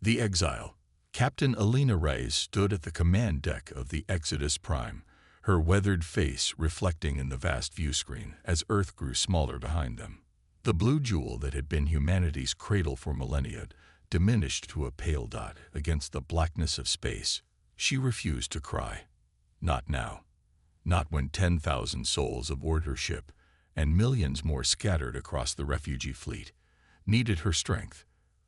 The Exile. Captain Alina Reyes stood at the command deck of the Exodus Prime, her weathered face reflecting in the vast viewscreen as Earth grew smaller behind them. The blue jewel that had been humanity's cradle for millennia diminished to a pale dot against the blackness of space. She refused to cry. Not now. Not when 10,000 souls aboard her ship, and millions more scattered across the refugee fleet, needed her strength.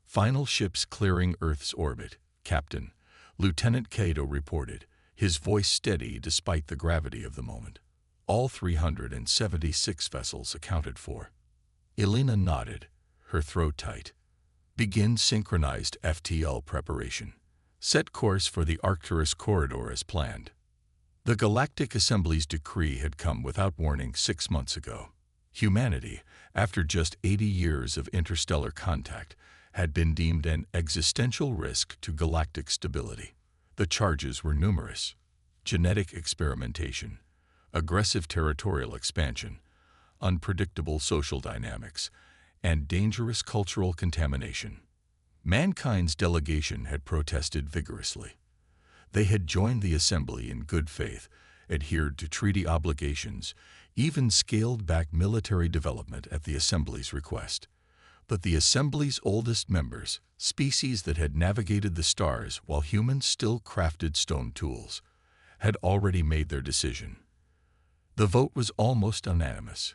Final ships clearing Earth's orbit, Captain. Lieutenant Cato reported, his voice steady despite the gravity of the moment. All 376 vessels accounted for. Elena nodded, her throat tight. Begin synchronized FTL preparation. Set course for the Arcturus corridor as planned. The Galactic Assembly's decree had come without warning 6 months ago. Humanity, after just 80 years of interstellar contact, had been deemed an existential risk to galactic stability. The charges were numerous: genetic experimentation, aggressive territorial expansion, unpredictable social dynamics, and dangerous cultural contamination. Mankind's delegation had protested vigorously. They had joined the Assembly in good faith, adhered to treaty obligations, even scaled back military development at the Assembly's request. But the Assembly's oldest members, species that had navigated the stars while humans still crafted stone tools, had already made their decision. The vote was almost unanimous.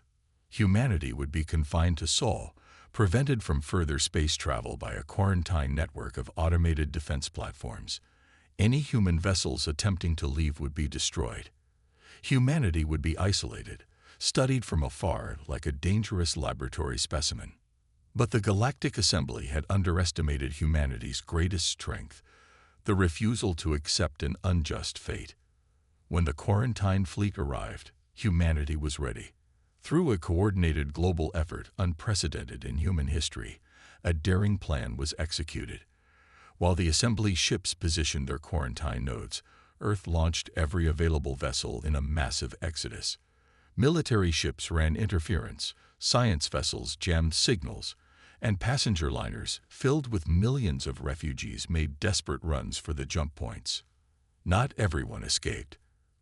Humanity would be confined to Sol, prevented from further space travel by a quarantine network of automated defense platforms. Any human vessels attempting to leave would be destroyed. Humanity would be isolated, studied from afar like a dangerous laboratory specimen. But the Galactic Assembly had underestimated humanity's greatest strength, the refusal to accept an unjust fate. When the quarantine fleet arrived, humanity was ready. Through a coordinated global effort unprecedented in human history, a daring plan was executed. While the Assembly ships positioned their quarantine nodes, Earth launched every available vessel in a massive exodus. Military ships ran interference, science vessels jammed signals, and passenger liners, filled with millions of refugees, made desperate runs for the jump points. Not everyone escaped.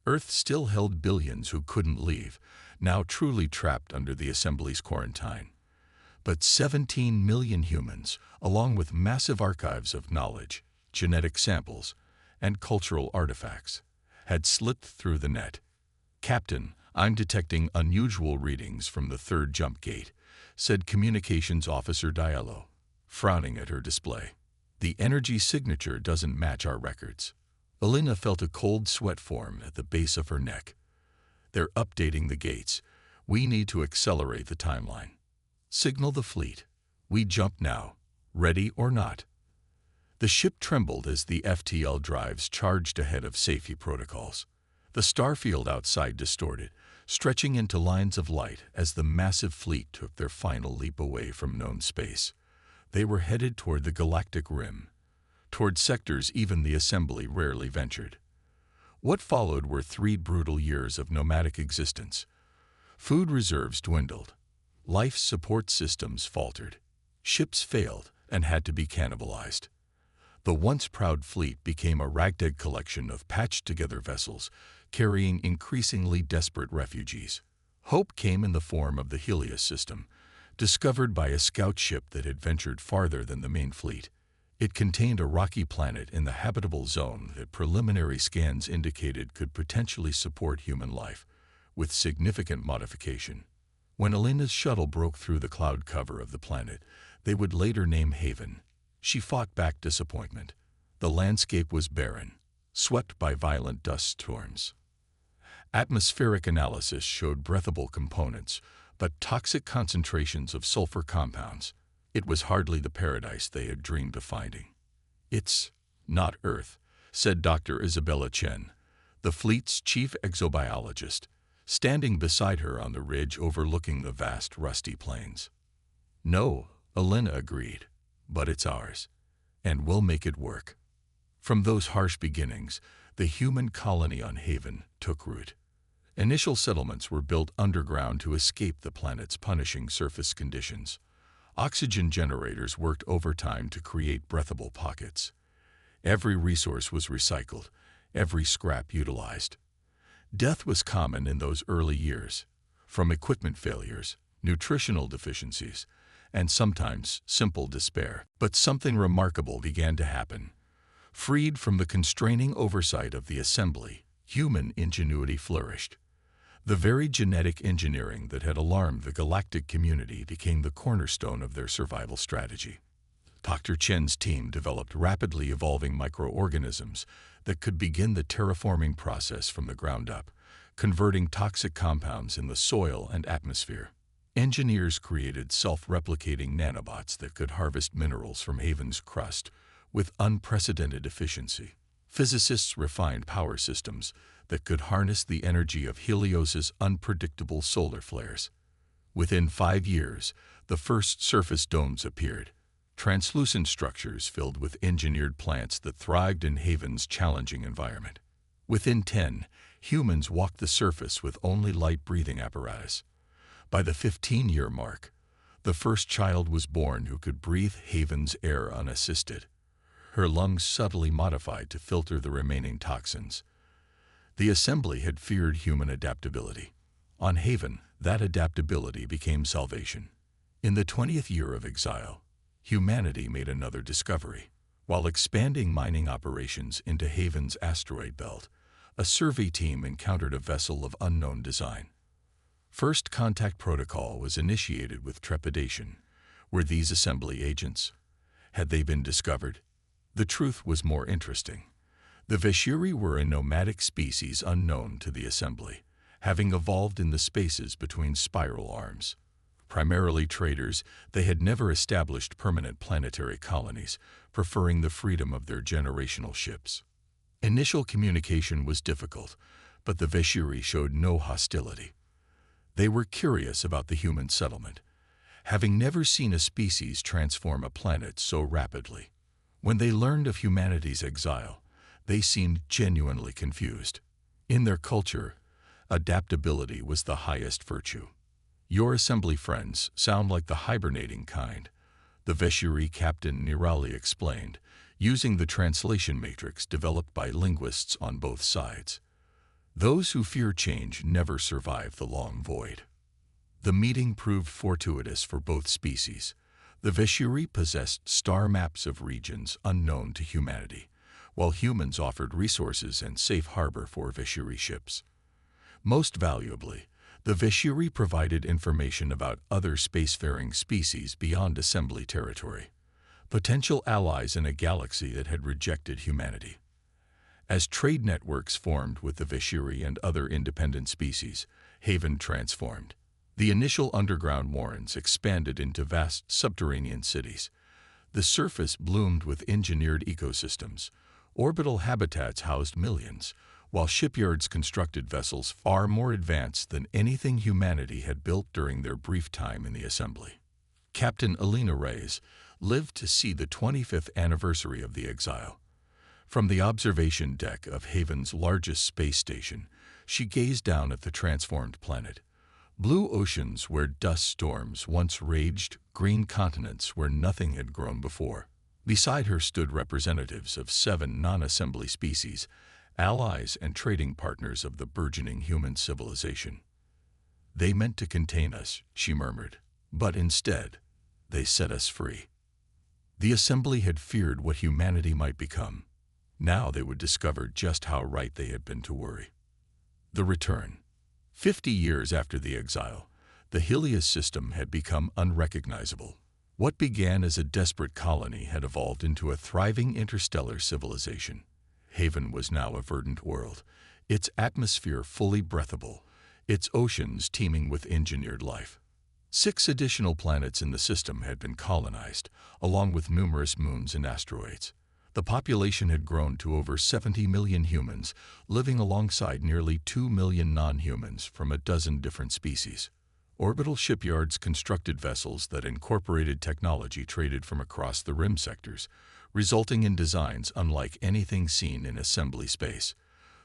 Earth still held billions who couldn't leave, now truly trapped under the Assembly's quarantine. But 17 million humans, along with massive archives of knowledge, genetic samples, and cultural artifacts, had slipped through the net. "Captain, I'm detecting unusual readings from the third jump gate," said Communications Officer Diallo, frowning at her display. "The energy signature doesn't match our records." Elena felt a cold sweat form at the base of her neck. "They're updating the gates. We need to accelerate the timeline. Signal the fleet. We jump now, ready or not." The ship trembled as the FTL drives charged ahead of safety protocols. The starfield outside distorted, stretching into lines of light as the massive fleet took their final leap away from known space. They were headed toward the galactic rim, toward sectors even the Assembly rarely ventured. What followed were 3 brutal years of nomadic existence. Food reserves dwindled. Life support systems faltered. Ships failed and had to be cannibalized. The once proud fleet became a ragtag collection of patched-together vessels carrying increasingly desperate refugees. Hope came in the form of the Helios system, discovered by a scout ship that had ventured farther than the main fleet. It contained a rocky planet in the habitable zone that preliminary scans indicated could potentially support human life, with significant modification. When Elena's shuttle broke through the cloud cover of the planet, they would later name Haven, she fought back disappointment. The landscape was barren, swept by violent dust storms. Atmospheric analysis showed breathable components, but toxic concentrations of sulfur compounds. It was hardly the paradise they had dreamed of finding. "It's not Earth," said Dr. Isabella Chen, the fleet's chief exobiologist, standing beside her on the ridge overlooking the vast rusty plains. "No," Elena agreed, "but it's ours, and we'll make it work." From those harsh beginnings, the human colony on Haven took root. Initial settlements were built underground to escape the planet's punishing surface conditions. Oxygen generators worked overtime to create breathable pockets. Every resource was recycled, every scrap utilized. Death was common in those early years, from equipment failures, nutritional deficiencies, and sometimes simple despair. But something remarkable began to happen. Freed from the constraining oversight of the assembly, human ingenuity flourished. The very genetic engineering that had alarmed the galactic community became the cornerstone of their survival strategy. Dr. Chen's team developed rapidly evolving microorganisms that could begin the terraforming process from the ground up, converting toxic compounds in the soil and atmosphere. Engineers created self-replicating nanobots that could harvest minerals from Haven's crust with unprecedented efficiency. Physicists refined power systems that could harness the energy of Helios's unpredictable solar flares. Within 5 years, the first surface domes appeared, translucent structures filled with engineered plants that thrived in Haven's challenging environment. Within 10, humans walked the surface with only light-breathing apparatus. By the 15-year mark, the first child was born who could breathe Haven's air unassisted, her lungs subtly modified to filter the remaining toxins. The assembly had feared human adaptability. On Haven, that adaptability became salvation. In the 20th year of exile, humanity made another discovery. While expanding mining operations into Haven's asteroid belt, a survey team encountered a vessel of unknown design. First contact protocol was initiated with trepidation. Were these assembly agents? Had they been discovered? The truth was more interesting. The Veshuri were a nomadic species unknown to the assembly, having evolved in the spaces between spiral arms. Primarily traders, they had never established permanent planetary colonies, preferring the freedom of their generational ships. Initial communication was difficult, but the Veshuri showed no hostility. They were curious about the human settlement, having never seen a species transform a planet so rapidly. When they learned of humanity's exile, they seemed genuinely confused. In their culture, adaptability was the highest virtue. Your assembly friends sound like the hibernating kind, the Veshuri captain Nirali explained, using the translation matrix developed by linguists on both sides. Those who fear change never survive the long void. The meeting proved fortuitous for both species. The Veshuri possessed star maps of regions unknown to humanity, while humans offered resources and safe harbor for Veshuri ships. Most valuably, the Veshuri provided information about other spacefaring species beyond assembly territory, potential allies in a galaxy that had rejected humanity. As trade networks formed with the Veshuri and other independent species, Haven transformed. The initial underground warrens expanded into vast subterranean cities. The surface bloomed with engineered ecosystems. Orbital habitats housed millions, while shipyards constructed vessels far more advanced than anything humanity had built during their brief time in the assembly. Captain Alina Reyes lived to see the 25th anniversary of the exile. From the observation deck of Haven's largest space station, she gazed down at the transformed planet. Blue oceans where dust storms once raged, green continents where nothing had grown before. Beside her stood representatives of 7 non-assembly species, allies and trading partners of the burgeoning human civilization. They meant to contain us, she murmured, but instead, they set us free. The assembly had feared what humanity might become. Now they would discover just how right they had been to worry. The return. 50 years after the exile, the Helios system had become unrecognizable. What began as a desperate colony had evolved into a thriving interstellar civilization. Haven was now a verdant world, its atmosphere fully breathable, its oceans teeming with engineered life. 6 additional planets in the system had been colonized, along with numerous moons and asteroids. The population had grown to over 70 million humans, living alongside nearly 2 million non-humans from a dozen different species. Orbital shipyards constructed vessels that incorporated technology traded from across the rim sectors, resulting in designs unlike anything seen in assembly space.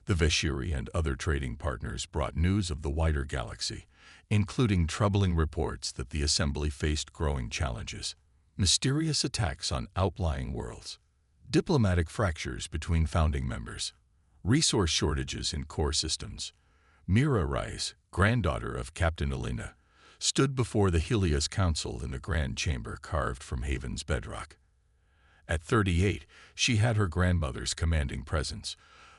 The Veshiri and other trading partners brought news of the wider galaxy, including troubling reports that the Assembly faced growing challenges, mysterious attacks on outlying worlds, diplomatic fractures between founding members, resource shortages in core systems. Mira Rice, granddaughter of Captain Alina, stood before the Helios Council in the grand chamber carved from Haven's bedrock. At 38, she had her grandmother's commanding presence,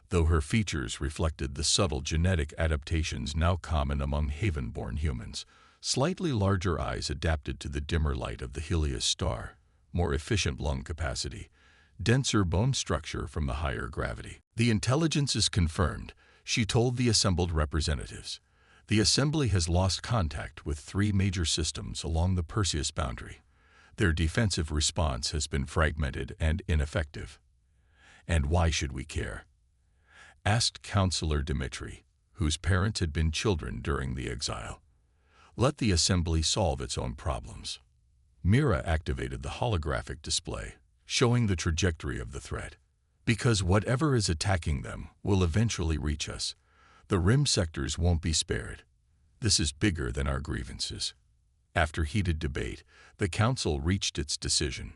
though her features reflected the subtle genetic adaptations now common among Haven-born humans. Slightly larger eyes adapted to the dimmer light of the Helios star, more efficient lung capacity, denser bone structure from the higher gravity. The intelligence is confirmed, she told the assembled representatives. The Assembly has lost contact with 3 major systems along the Perseus boundary. Their defensive response has been fragmented and ineffective. And why should we care? Asked Councillor Dmitri, whose parents had been children during the exile. Let the Assembly solve its own problems. Mira activated the holographic display, showing the trajectory of the threat. Because whatever is attacking them will eventually reach us. The rim sectors won't be spared. This is bigger than our grievances. After heated debate, the Council reached its decision.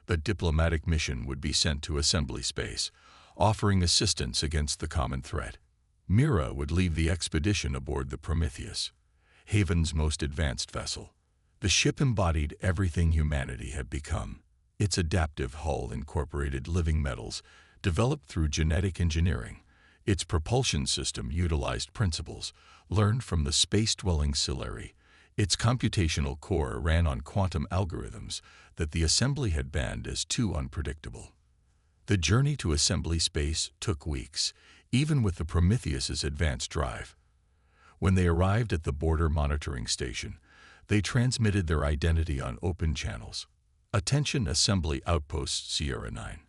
The diplomatic mission would be sent to Assembly space, offering assistance against the common threat. Mira would leave the expedition aboard the Prometheus, Haven's most advanced vessel. The ship embodied everything humanity had become. Its adaptive hull incorporated living metals, developed through genetic engineering. Its propulsion system utilized principles learned from the space-dwelling Silari. Its computational core ran on quantum algorithms that the Assembly had banned as too unpredictable. The journey to Assembly space took weeks, even with the Prometheus's advanced drive. When they arrived at the border monitoring station, they transmitted their identity on open channels. Attention Assembly Outpost Sierra 9.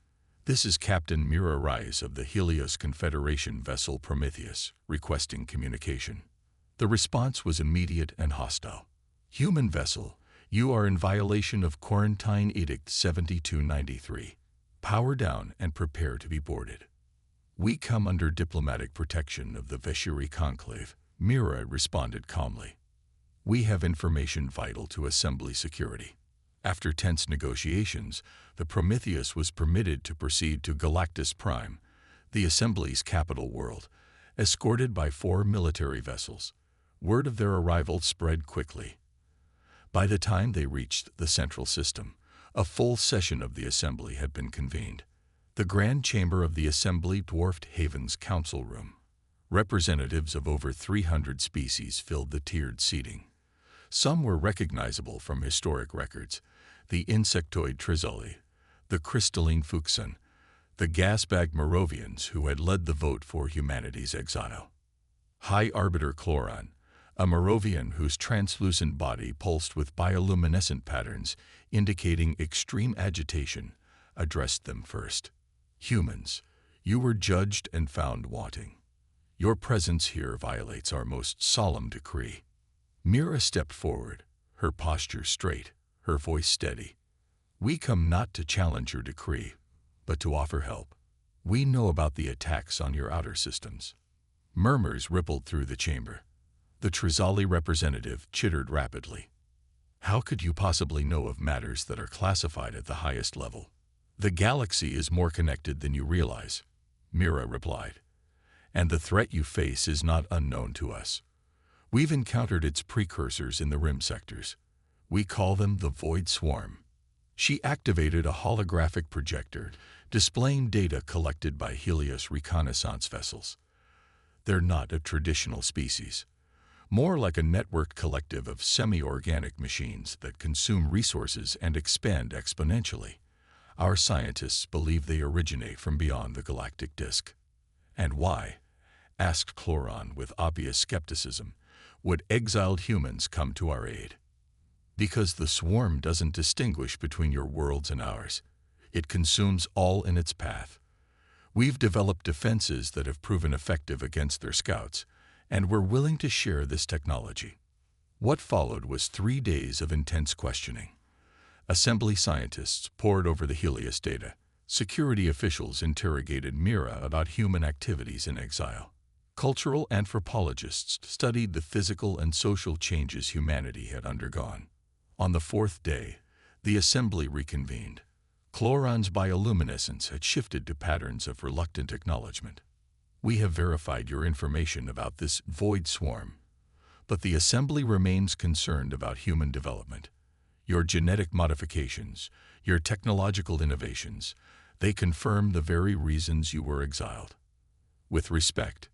This is Captain Mira Rice of the Helios Confederation vessel Prometheus, requesting communication. The response was immediate and hostile. Human vessel, you are in violation of Quarantine Edict 7293. Power down and prepare to be boarded. We come under diplomatic protection of the Veshiri Conclave, Mira responded calmly. We have information vital to Assembly security. After tense negotiations, the Prometheus was permitted to proceed to Galactus Prime, the Assembly's capital world, escorted by 4 military vessels. Word of their arrival spread quickly. By the time they reached the central system, a full session of the Assembly had been convened. The grand chamber of the Assembly dwarfed Haven's council room. Representatives of over 300 species filled the tiered seating. Some were recognizable from historic records: the insectoid Trizoli, the crystalline Fuxan, the gas-bag Moravians who had led the vote for humanity's exile. High Arbiter Chloron, a Moravian whose translucent body pulsed with bioluminescent patterns indicating extreme agitation, addressed them first. Humans, you were judged and found wanting. Your presence here violates our most solemn decree. Mira stepped forward, her posture straight, her voice steady. We come not to challenge your decree, but to offer help. We know about the attacks on your outer systems. Murmurs rippled through the chamber. The Trizali representative chittered rapidly. How could you possibly know of matters that are classified at the highest level? The galaxy is more connected than you realize, Mira replied. And the threat you face is not unknown to us. We've encountered its precursors in the rim sectors. We call them the Void Swarm. She activated a holographic projector, displaying data collected by Helios reconnaissance vessels. They're not a traditional species, more like a networked collective of semi-organic machines that consume resources and expand exponentially. Our scientists believe they originate from beyond the galactic disk. And why? Asked Chloron with obvious skepticism. Would exiled humans come to our aid? Because the swarm doesn't distinguish between your worlds and ours. It consumes all in its path. We've developed defenses that have proven effective against their scouts, and we're willing to share this technology. What followed was 3 days of intense questioning. Assembly scientists pored over the Helios data, Security officials interrogated Mira about human activities in exile. Cultural anthropologists studied the physical and social changes humanity had undergone. On the fourth day, the assembly reconvened. Chloron's bioluminescence had shifted to patterns of reluctant acknowledgement. We have verified your information about this void swarm, but the assembly remains concerned about human development. Your genetic modifications, your technological innovations, they confirm the very reasons you were exiled. With respect,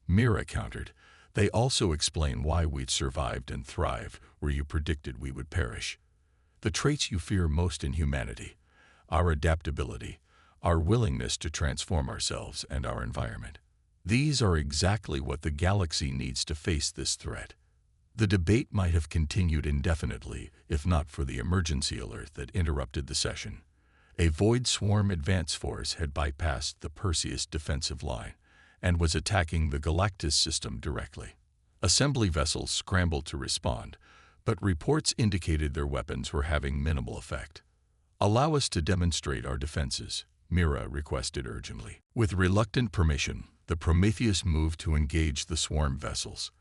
Mira countered, they also explain why we'd survived and thrived where you predicted we would perish. The traits you fear most in humanity, our adaptability, our willingness to transform ourselves and our environment. These are exactly what the galaxy needs to face this threat. The debate might have continued indefinitely if not for the emergency alert that interrupted the session. A void swarm advance force had bypassed the Perseus defensive line and was attacking the Galactic system directly. Assembly vessels scrambled to respond, but reports indicated their weapons were having minimal effect. Allow us to demonstrate our defenses, Mira requested urgently. With reluctant permission, the Prometheus moved to engage the swarm vessels.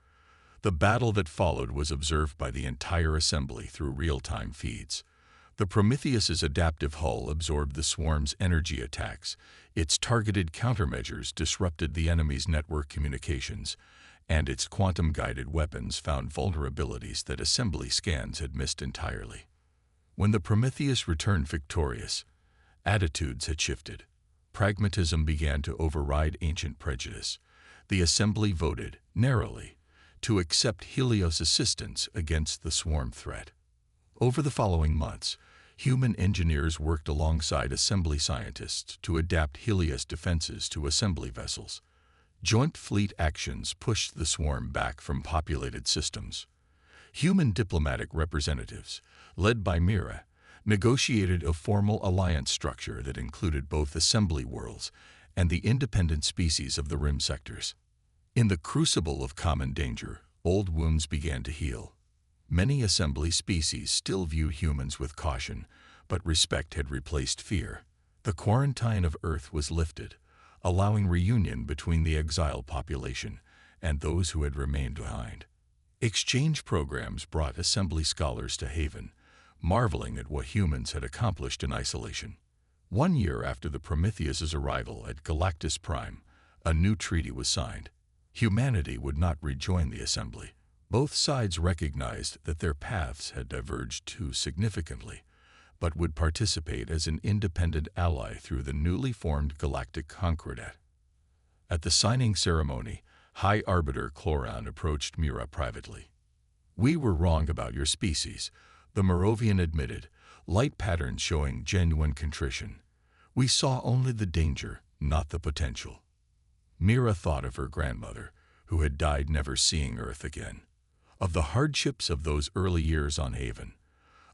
The battle that followed was observed by the entire assembly through real-time feeds. The Prometheus's adaptive hull absorbed the swarm's energy attacks, its targeted countermeasures disrupted the enemy's network communications, and its quantum-guided weapons found vulnerabilities that assembly scans had missed entirely. When the Prometheus returned victorious, attitudes had shifted. Pragmatism began to override ancient prejudice. The assembly voted, narrowly, to accept Helios' assistance against the swarm threat. Over the following months, human engineers worked alongside assembly scientists to adapt Helios defenses to assembly vessels. Joint fleet actions pushed the swarm back from populated systems. Human diplomatic representatives, led by Mira, negotiated a formal alliance structure that included both assembly worlds and the independent species of the rim sectors. In the crucible of common danger, old wounds began to heal. Many assembly species still view humans with caution, but respect had replaced fear. The quarantine of Earth was lifted, allowing reunion between the exiled population and those who had remained behind. Exchange programs brought assembly scholars to Haven, marveling at what humans had accomplished in isolation. 1 year after the Prometheus's arrival at Galactic Prime, a new treaty was signed. Humanity would not rejoin the assembly. Both sides recognized that their paths had diverged too significantly, but would participate as an independent ally through the newly formed Galactic Concordat. At the signing ceremony, High Arbiter Chloron approached Mira privately. "We were wrong about your species," the Moravian admitted, light patterns showing genuine contrition. "We saw only the danger, not the potential." Mira thought of her grandmother, who had died never seeing Earth again, of the hardships of those early years on Haven,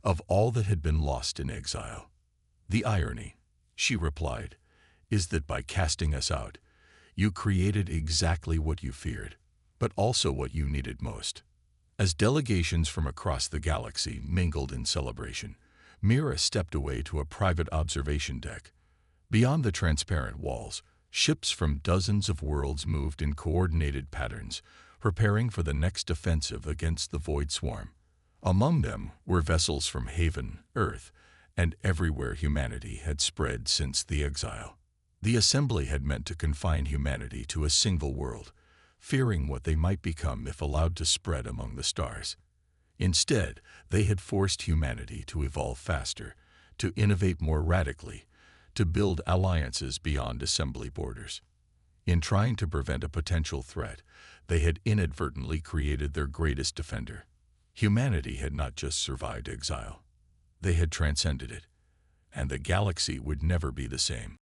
of all that had been lost in exile. "The irony," she replied, "is that by casting us out, you created exactly what you feared, but also what you needed most." As delegations from across the galaxy mingled in celebration, Mira stepped away to a private observation deck. Beyond the transparent walls, ships from dozens of worlds moved in coordinated patterns, preparing for the next offensive against the Void Swarm. Among them were vessels from Haven, Earth, and everywhere humanity had spread since the exile. The assembly had meant to confine humanity to a single world, fearing what they might become if allowed to spread among the stars. Instead, they had forced humanity to evolve faster, to innovate more radically, to build alliances beyond assembly borders. In trying to prevent a potential threat, they had inadvertently created their greatest defender. Humanity had not just survived exile. They had transcended it, and the galaxy would never be the same.